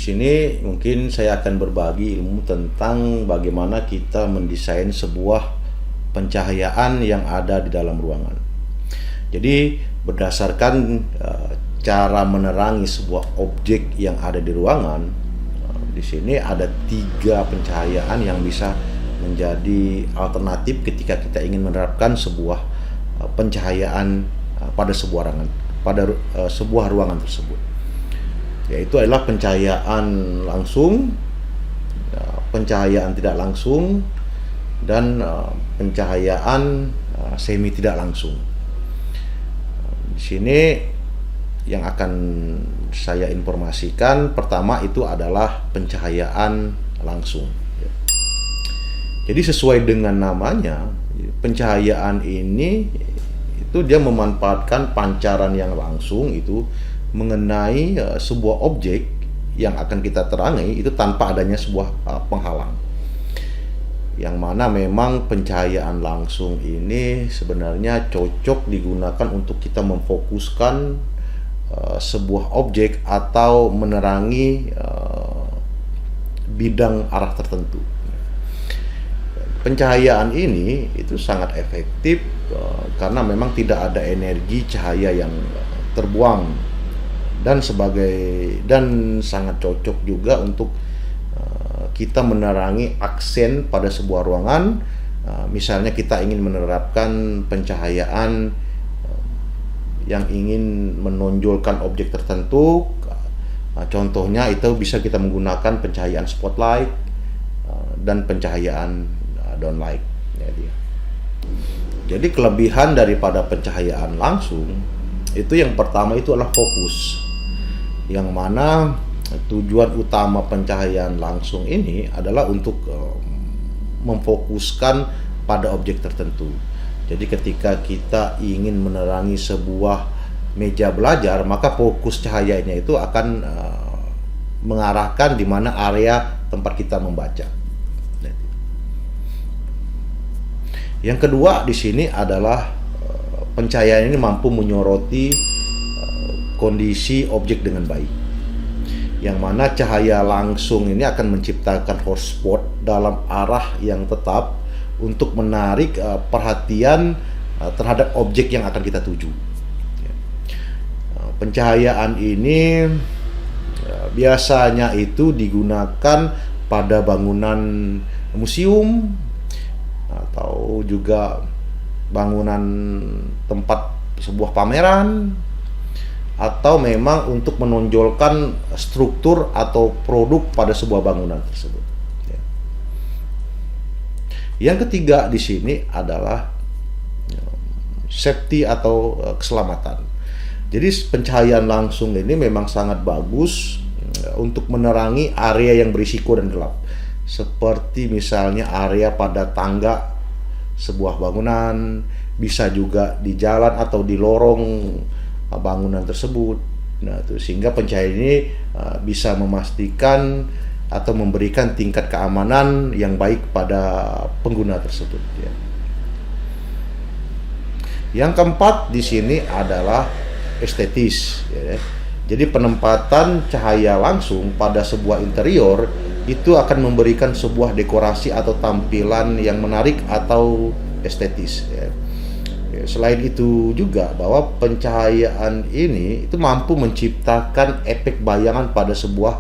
Di sini mungkin saya akan berbagi ilmu tentang bagaimana kita mendesain sebuah pencahayaan yang ada di dalam ruangan. Jadi berdasarkan cara menerangi sebuah objek yang ada di ruangan, di sini ada 3 pencahayaan yang bisa menjadi alternatif ketika kita ingin menerapkan sebuah pencahayaan pada sebuah ruangan tersebut. Yaitu adalah pencahayaan langsung, pencahayaan tidak langsung, dan pencahayaan semi tidak langsung. Di sini yang akan saya informasikan pertama itu adalah pencahayaan langsung. Jadi sesuai dengan namanya, pencahayaan ini itu dia memanfaatkan pancaran yang langsung itu mengenai sebuah objek yang akan kita terangi itu tanpa adanya sebuah penghalang. Yang mana memang pencahayaan langsung ini sebenarnya cocok digunakan untuk kita memfokuskan sebuah objek atau menerangi bidang arah tertentu. Pencahayaan ini itu sangat efektif karena memang tidak ada energi cahaya yang terbuang dan sangat cocok juga untuk kita menerangi aksen pada sebuah ruangan. Misalnya kita ingin menerapkan pencahayaan yang ingin menonjolkan objek tertentu, contohnya itu bisa kita menggunakan pencahayaan spotlight dan pencahayaan downlight. Jadi kelebihan daripada pencahayaan langsung itu yang pertama itu adalah fokus, yang mana tujuan utama pencahayaan langsung ini adalah untuk memfokuskan pada objek tertentu. Jadi ketika kita ingin menerangi sebuah meja belajar, maka fokus cahayanya itu akan mengarahkan di mana area tempat kita membaca. Yang kedua di sini adalah pencahayaan ini mampu menyoroti kondisi objek dengan baik, yang mana cahaya langsung ini akan menciptakan hot spot dalam arah yang tetap untuk menarik perhatian terhadap objek yang akan kita tuju. Pencahayaan ini biasanya itu digunakan pada bangunan museum atau juga bangunan tempat sebuah pameran, atau memang untuk menonjolkan struktur atau produk pada sebuah bangunan tersebut. Yang ketiga di sini adalah safety atau keselamatan. Jadi pencahayaan langsung ini memang sangat bagus untuk menerangi area yang berisiko dan gelap, seperti misalnya area pada tangga sebuah bangunan, bisa juga di jalan atau di lorong bangunan tersebut. Nah, itu sehingga pencahayaan ini bisa memastikan atau memberikan tingkat keamanan yang baik pada pengguna tersebut. Ya. Yang keempat di sini adalah estetis. Ya. Jadi penempatan cahaya langsung pada sebuah interior itu akan memberikan sebuah dekorasi atau tampilan yang menarik atau estetis. Ya. Selain itu juga bahwa pencahayaan ini itu mampu menciptakan efek bayangan pada sebuah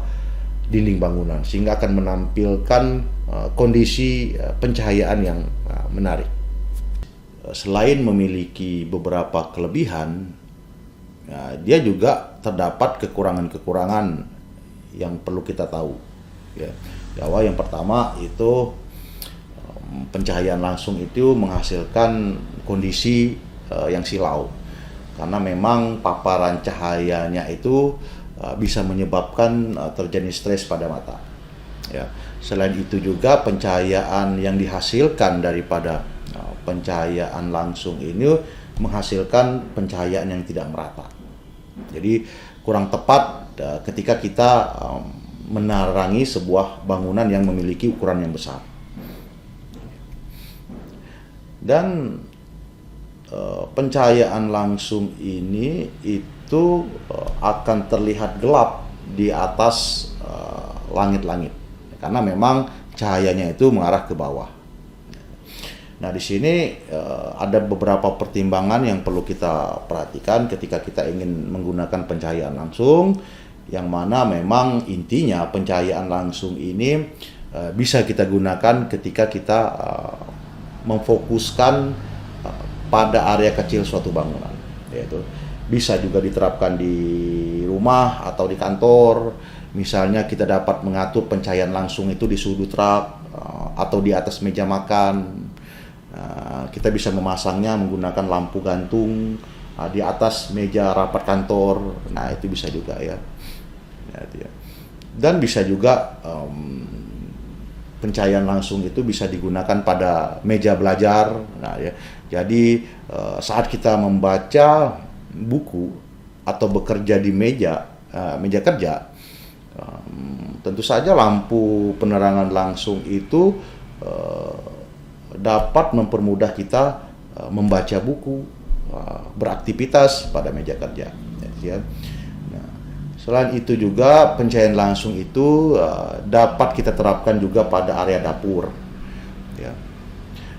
dinding bangunan, sehingga akan menampilkan kondisi pencahayaan yang menarik. Selain memiliki beberapa kelebihan, dia juga terdapat kekurangan-kekurangan yang perlu kita tahu. Ya, bahwa yang pertama itu pencahayaan langsung itu menghasilkan kondisi yang silau, karena memang paparan cahayanya itu bisa menyebabkan terjadi stres pada mata. Ya. Selain itu juga pencahayaan yang dihasilkan daripada pencahayaan langsung ini menghasilkan pencahayaan yang tidak merata. Jadi kurang tepat ketika kita menerangi sebuah bangunan yang memiliki ukuran yang besar. Dan pencahayaan langsung ini itu akan terlihat gelap di atas langit-langit, karena memang cahayanya itu mengarah ke bawah. Nah, di sini ada beberapa pertimbangan yang perlu kita perhatikan ketika kita ingin menggunakan pencahayaan langsung, yang mana memang intinya pencahayaan langsung ini bisa kita gunakan ketika kita memfokuskan pada area kecil suatu bangunan, yaitu bisa juga diterapkan di rumah atau di kantor. Misalnya kita dapat mengatur pencahayaan langsung itu di sudut rak atau di atas meja makan. Kita bisa memasangnya menggunakan lampu gantung di atas meja rapat kantor. Nah, itu bisa juga ya. Dan bisa juga pencahayaan langsung itu bisa digunakan pada meja belajar. Nah, ya. Jadi saat kita membaca buku atau bekerja di meja kerja, tentu saja lampu penerangan langsung itu dapat mempermudah kita membaca buku, beraktivitas pada meja kerja. Ya. Nah, selain itu juga pencahayaan langsung itu dapat kita terapkan juga pada area dapur, ya.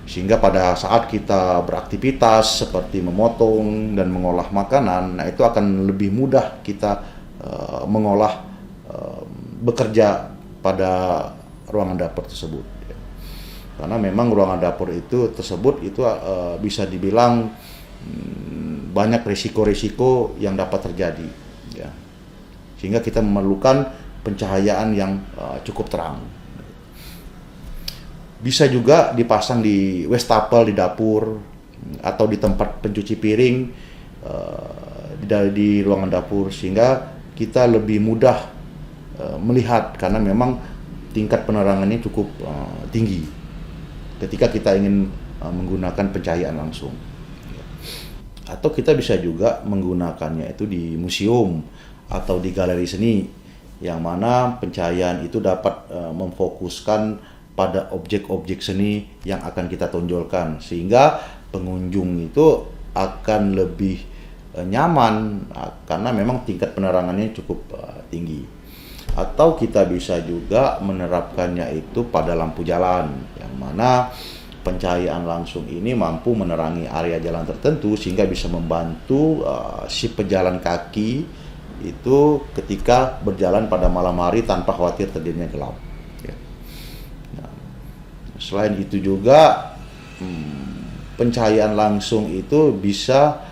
Sehingga pada saat kita beraktivitas seperti memotong dan mengolah makanan, nah itu akan lebih mudah kita mengolah bekerja pada ruangan dapur tersebut. Karena memang ruangan dapur tersebut bisa dibilang banyak risiko-risiko yang dapat terjadi, ya. Sehingga kita memerlukan pencahayaan yang cukup terang. Bisa juga dipasang di wastafel di dapur atau di tempat pencuci piring di ruangan dapur, sehingga kita lebih mudah melihat, karena memang tingkat penerangannya cukup tinggi ketika kita ingin menggunakan pencahayaan langsung. Atau kita bisa juga menggunakannya itu di museum atau di galeri seni, yang mana pencahayaan itu dapat memfokuskan pada objek-objek seni yang akan kita tonjolkan, sehingga pengunjung itu akan lebih nyaman karena memang tingkat penerangannya cukup tinggi. Atau kita bisa juga menerapkannya itu pada lampu jalan, yang mana pencahayaan langsung ini mampu menerangi area jalan tertentu sehingga bisa membantu si pejalan kaki itu ketika berjalan pada malam hari tanpa khawatir terjadinya gelap. Ya. Nah, selain itu juga pencahayaan langsung itu bisa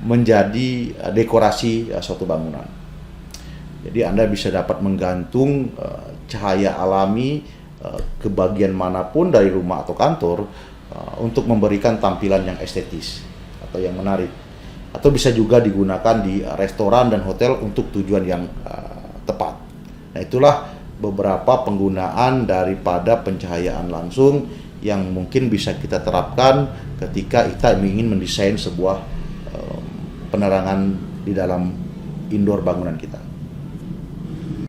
menjadi dekorasi suatu bangunan. Jadi Anda bisa dapat menggantung cahaya alami ke bagian manapun dari rumah atau kantor untuk memberikan tampilan yang estetis atau yang menarik. Atau bisa juga digunakan di restoran dan hotel untuk tujuan yang tepat. Nah, itulah beberapa penggunaan daripada pencahayaan langsung yang mungkin bisa kita terapkan ketika kita ingin mendesain sebuah penerangan di dalam indoor bangunan kita.